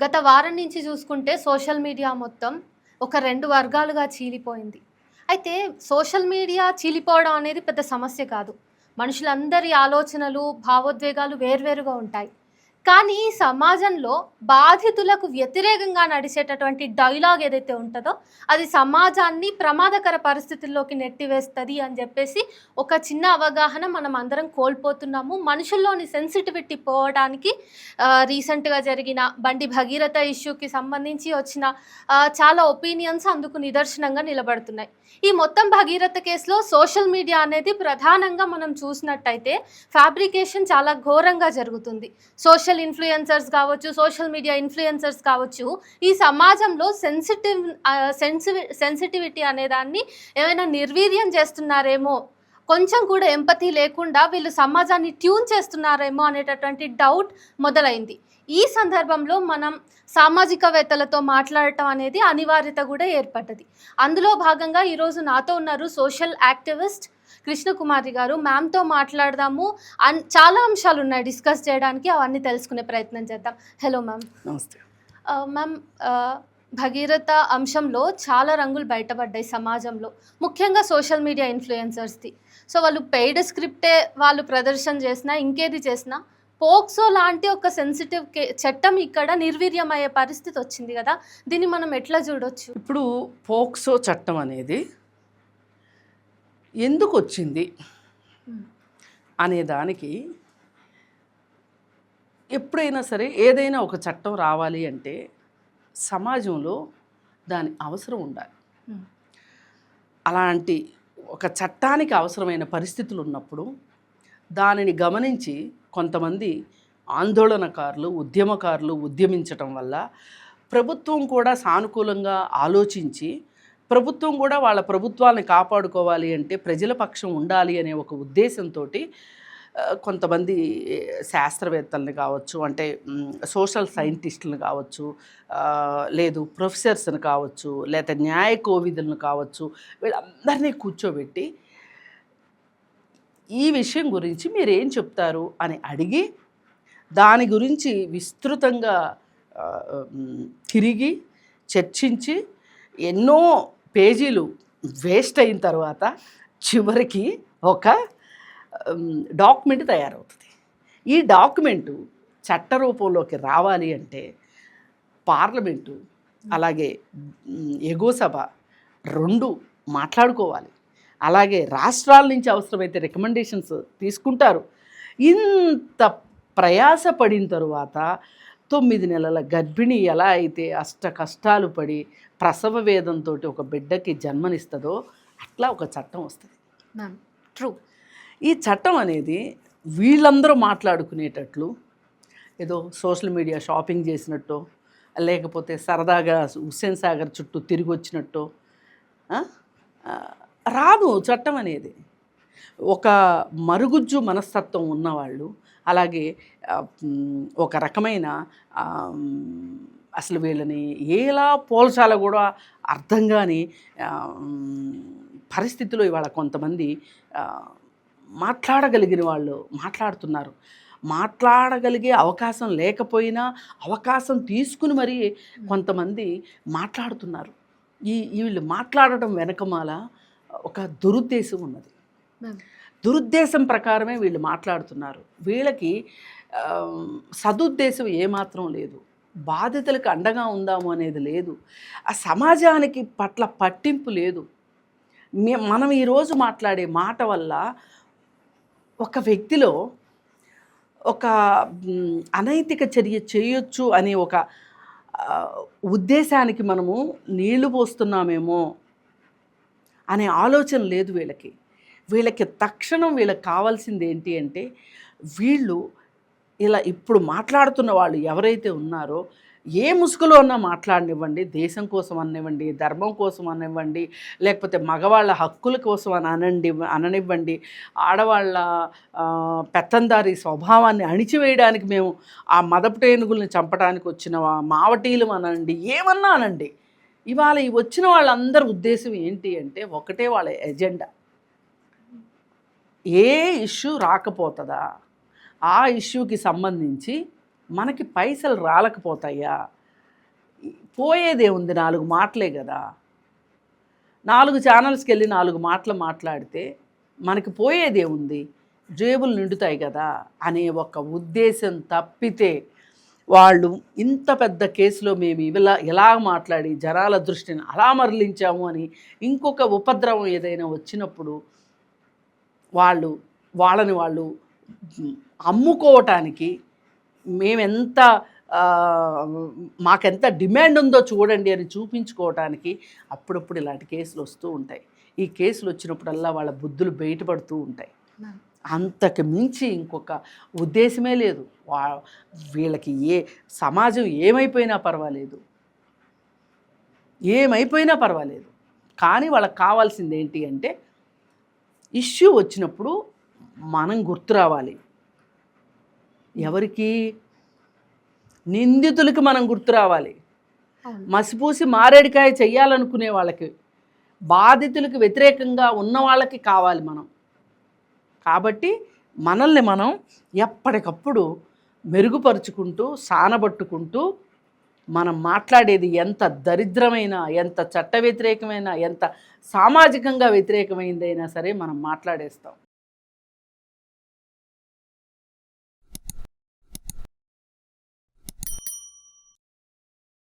గత వారం నుంచి చూసుకుంటే సోషల్ మీడియా మొత్తం ఒక 2 వర్గాలుగా చీలిపోయింది. అయితే సోషల్ మీడియా చీలిపోవడం అనేది పెద్ద సమస్య కాదు. మనుషులందరి ఆలోచనలు, భావోద్వేగాలు వేర్వేరుగా ఉంటాయి. కానీ ఈ సమాజంలో బాధితులకు వ్యతిరేకంగా నడిచేటటువంటి డైలాగ్ ఏదైతే ఉంటదో, అది సమాజాన్ని ప్రమాదకర పరిస్థితుల్లోకి నెట్టివేస్తది అని జెప్పేసి ఒక చిన్న అవగాహన మనం అందరం కోల్పోతున్నాము. మనుషుల్లోని సెన్సిటివిటీ పోవడానికి రీసెంట్‌గా జరిగిన బండి భగీరథ ఇష్యూకి సంబంధించి వచ్చిన చాలా ఒపీనియన్స్ అందుకు నిదర్శనంగా నిలబడుతున్నాయి. ఈ మొత్తం భగీరథ కేసులో సోషల్ మీడియా అనేది ప్రధానంగా మనం చూసినట్టయితే ఫ్యాబ్రికేషన్ చాలా ఘోరంగా జరుగుతుంది. సోషల్ ఇన్‌ఫ్లుయెన్సర్స్ కావచ్చు, సోషల్ మీడియా ఇన్‌ఫ్లుయెన్సర్స్ కావచ్చు, ఈ సమాజంలో సెన్సిటివిటీ అనే దాన్ని ఏమైనా నిర్వీర్యం చేస్తున్నారేమో, కొంచెం కూడా ఎంపథీ లేకుండా వీళ్ళు సమాజాన్ని ట్యూన్ చేస్తున్నారేమో అనేటటువంటి డౌట్ మొదలైంది. ఈ సందర్భంలో మనం సామాజికవేత్తలతో మాట్లాడటం అనేది అనివార్యత కూడా ఏర్పడ్డది. అందులో భాగంగా ఈరోజు నాతో ఉన్నారు సోషల్ యాక్టివిస్ట్ కృష్ణకుమారి గారు. మ్యామ్‌తో మాట్లాడదాము. చాలా అంశాలు ఉన్నాయి డిస్కస్ చేయడానికి. అవన్నీ తెలుసుకునే ప్రయత్నం చేద్దాం. Hello ma'am. నమస్తే. మ్యామ్, భగీరథ అంశంలో చాలా రంగులు బయటపడ్డాయి సమాజంలో. ముఖ్యంగా సోషల్ మీడియా ఇన్‌ఫ్లుయెన్సర్స్‌ది. సో వాళ్ళు పెయిడ్ స్క్రిప్టే వాళ్ళు ప్రదర్శన చేసినా, ఇంకేది చేసినా పోక్సో లాంటి ఒక సెన్సిటివ్ చట్టం ఇక్కడ నిర్వీర్యమయ్యే పరిస్థితి వచ్చింది కదా! దీన్ని మనం ఎట్లా చూడొచ్చు? ఇప్పుడు పోక్సో చట్టం అనేది ఎందుకు వచ్చింది అనే దానికి ఎప్పుడైనా సరే ఏదైనా ఒక చట్టం రావాలి అంటే సమాజంలో దాని అవసరం ఉండాలి. అలాంటి ఒక చట్టానికి అవసరమైన పరిస్థితులు ఉన్నప్పుడు దానిని గమనించి కొంతమంది ఆందోళనకారులు, ఉద్యమకారులు ఉద్యమించటం వల్ల ప్రభుత్వం కూడా సానుకూలంగా ఆలోచించి ప్రభుత్వం కూడా వాళ్ళ ప్రభుత్వాన్ని కాపాడుకోవాలి అంటే ప్రజల పక్షం ఉండాలి అనే ఒక ఉద్దేశంతో కొంతమంది శాస్త్రవేత్తల్ని కావచ్చు, అంటే సోషల్ సైంటిస్టులను కావచ్చు, లేదు ప్రొఫెసర్స్ని కావచ్చు, లేదా న్యాయ కోవిదులను కావచ్చు, వీళ్ళందరినీ కూర్చోబెట్టి ఈ విషయం గురించి మీరు ఏం చెప్తారు అని అడిగి దాని గురించి విస్తృతంగా తిరిగి చర్చించి ఎన్నో పేజీలు వేస్ట్ అయిన తర్వాత చివరికి ఒక డాక్యుమెంట్ తయారవుతుంది. ఈ డాక్యుమెంటు చట్ట రూపంలోకి రావాలి అంటే పార్లమెంటు అలాగే ఎగువ సభ రెండు మాట్లాడుకోవాలి. అలాగే రాష్ట్రాల నుంచి అవసరమైతే రికమెండేషన్స్ తీసుకుంటారు. ఇంత ప్రయాసపడిన తరువాత 9 నెలల గర్భిణి ఎలా అయితే అష్ట కష్టాలు పడి ప్రసవ వేదంతో ఒక బిడ్డకి జన్మనిస్తుందో అట్లా ఒక చట్టం వస్తుంది. ట్రూ. ఈ చట్టం అనేది వీళ్ళందరూ మాట్లాడుకునేటట్లు ఏదో సోషల్ మీడియా షాపింగ్ చేసినట్టు, లేకపోతే సరదాగా హుస్సేన్ సాగర్ చుట్టూ తిరిగి వచ్చినట్టు రాదు చట్టం అనేది. ఒక మరుగుజ్జు మనస్తత్వం ఉన్నవాళ్ళు, అలాగే ఒక రకమైన అసలు వీళ్ళని ఎలా పోల్చాలో కూడా అర్థం కాని పరిస్థితిలో ఇవాళ కొంతమంది మాట్లాడగలిగిన వాళ్ళు మాట్లాడుతున్నారు. మాట్లాడగలిగే అవకాశం లేకపోయినా అవకాశం తీసుకుని మరీ కొంతమంది మాట్లాడుతున్నారు. వీళ్ళు మాట్లాడటం వెనకమాల ఒక దురుద్దేశం ఉన్నది. దురుద్దేశం ప్రకారమే వీళ్ళు మాట్లాడుతున్నారు. వీళ్ళకి సదుద్దేశం ఏమాత్రం లేదు. బాధితులకు అండగా ఉందాము అనేది లేదు. ఆ సమాజానికి పట్ల పట్టింపు లేదు. మనం ఈరోజు మాట్లాడే మాట వల్ల ఒక వ్యక్తిలో ఒక అనైతిక చర్య చేయొచ్చు అనే ఒక ఉద్దేశానికి మనము నీళ్లు పోస్తున్నామేమో అనే ఆలోచన లేదు వీళ్ళకి. వీళ్ళకి తక్షణం వీళ్ళకి కావాల్సింది ఏంటి అంటే, వీళ్ళు ఇలా ఇప్పుడు మాట్లాడుతున్న వాళ్ళు ఎవరైతే ఉన్నారో ఏ ముసుగులో ఉన్నా మాట్లాడనివ్వండి, దేశం కోసం అనివ్వండి, ధర్మం కోసం అనివ్వండి, లేకపోతే మగవాళ్ళ హక్కుల కోసం అననివ్వండి, ఆడవాళ్ళ పెత్తందారి స్వభావాన్ని అణిచివేయడానికి మేము ఆ మదపుటేనుగుల్ని చంపడానికి వచ్చిన మావటీలు అనండి, ఏమన్నా అనండి, ఇవాళ ఈ వచ్చిన వాళ్ళందరి ఉద్దేశం ఏంటి అంటే ఒకటే, వాళ్ళ ఎజెండా. ఏ ఇష్యూ రాకపోతుందా, ఆ ఇష్యూకి సంబంధించి మనకి పైసలు రాలేకపోతాయా, పోయేదే ఉంది, 4 మాటలే కదా. 4 ఛానల్స్కి వెళ్ళి 4 మాటలు మాట్లాడితే మనకి పోయేదే ఉంది, జేబులు నిండుతాయి కదా అనే ఒక ఉద్దేశం తప్పితే వాళ్ళు ఇంత పెద్ద కేసులో మేము ఇలా మాట్లాడి జనాల దృష్టిని అలా మరలించాము అని ఇంకొక ఉపద్రవం ఏదైనా వచ్చినప్పుడు వాళ్ళని వాళ్ళు అమ్ముకోవటానికి మేమెంత మాకెంత డిమాండ్ ఉందో చూడండి అని చూపించుకోవటానికి అప్పుడప్పుడు ఇలాంటి కేసులు వస్తూ ఉంటాయి. ఈ కేసులు వచ్చినప్పుడల్లా వాళ్ళ బుద్ధులు బయటపడుతూ ఉంటాయి. అంతకు మించి ఇంకొక ఉద్దేశమే లేదు. వీళ్ళకి సమాజం ఏమైపోయినా పర్వాలేదు, కానీ వాళ్ళకి కావాల్సింది ఏంటి అంటే ఇష్యూ వచ్చినప్పుడు మనం గుర్తు రావాలి. ఎవరికి? నిందితులకి మనం గుర్తు రావాలి. మసిపూసి మారేడికాయ చెయ్యాలనుకునే వాళ్ళకి, బాధితులకు వ్యతిరేకంగా ఉన్న వాళ్ళకి కావాలి మనం. కాబట్టి మనల్ని మనం ఎప్పటికప్పుడు మెరుగుపరుచుకుంటూ సానబట్టుకుంటూ మనం మాట్లాడేది ఎంత దరిద్రమైన, ఎంత చట్ట వ్యతిరేకమైన, ఎంత సామాజికంగా వ్యతిరేకమైందైనా సరే మనం మాట్లాడేస్తాం.